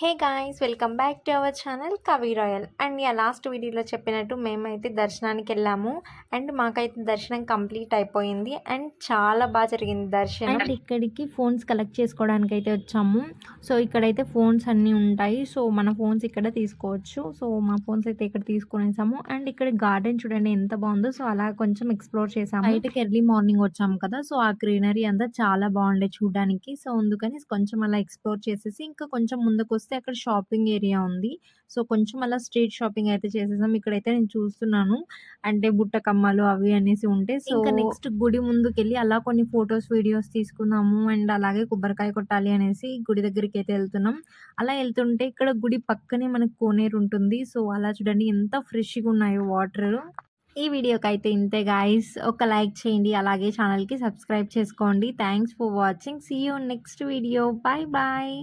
Hey guys welcome back to our channel కవి royal and last వీడియోలో చెప్పినట్టు మేమైతే దర్శనానికి వెళ్ళాము అండ్ మాకైతే దర్శనం కంప్లీట్ అయిపోయింది అండ్ చాలా బాగా జరిగింది దర్శనం అండ్ ఇక్కడికి ఫోన్స్ కలెక్ట్ చేసుకోవడానికి అయితే వచ్చాము. సో ఇక్కడైతే ఫోన్స్ అన్నీ ఉంటాయి. సో మన ఫోన్స్ ఇక్కడ తీసుకోవచ్చు. సో మా ఫోన్స్ అయితే ఇక్కడ తీసుకునేసాము. అండ్ ఇక్కడ గార్డెన్ చూడండి ఎంత బాగుందో. సో అలా కొంచెం ఎక్స్ప్లోర్ చేసాము. బయటకి ఎర్లీ మార్నింగ్ వచ్చాము కదా. సో ఆ గ్రీనరీ అంతా చాలా బాగుండే చూడడానికి. సో అందుకని కొంచెం అలా ఎక్స్ప్లోర్ చేసేసి ఇంకా కొంచెం ముందుకు వస్తే అక్కడ షాపింగ్ ఏరియా ఉంది. సో కొంచెం అలా స్ట్రీట్ షాపింగ్ అయితే చేసేసాం. ఇక్కడైతే నేను చూస్తున్నాను అంటే బుట్ట కమ్మలు అవి అనేసి ఉంటే సో ఇంకా నెక్స్ట్ గుడి ముందుకెళ్ళి అలా కొన్ని ఫొటోస్ వీడియోస్ తీసుకున్నాము. అండ్ అలాగే కొబ్బరికాయ కొట్టాలి అనేసి గుడి దగ్గరికి అయితే వెళ్తున్నాం. అలా వెళ్తుంటే ఇక్కడ గుడి పక్కనే మనకు కోనేరు ఉంటుంది. సో అలా చూడండి ఎంత ఫ్రెష్గా ఉన్నాయో వాటర్. ఈ వీడియోకి అయితే ఇంతే గాయస్. ఒక లైక్ చేయండి, అలాగే ఛానల్కి సబ్స్క్రైబ్ చేసుకోండి. Thanks for watching. See you next video. Bye bye.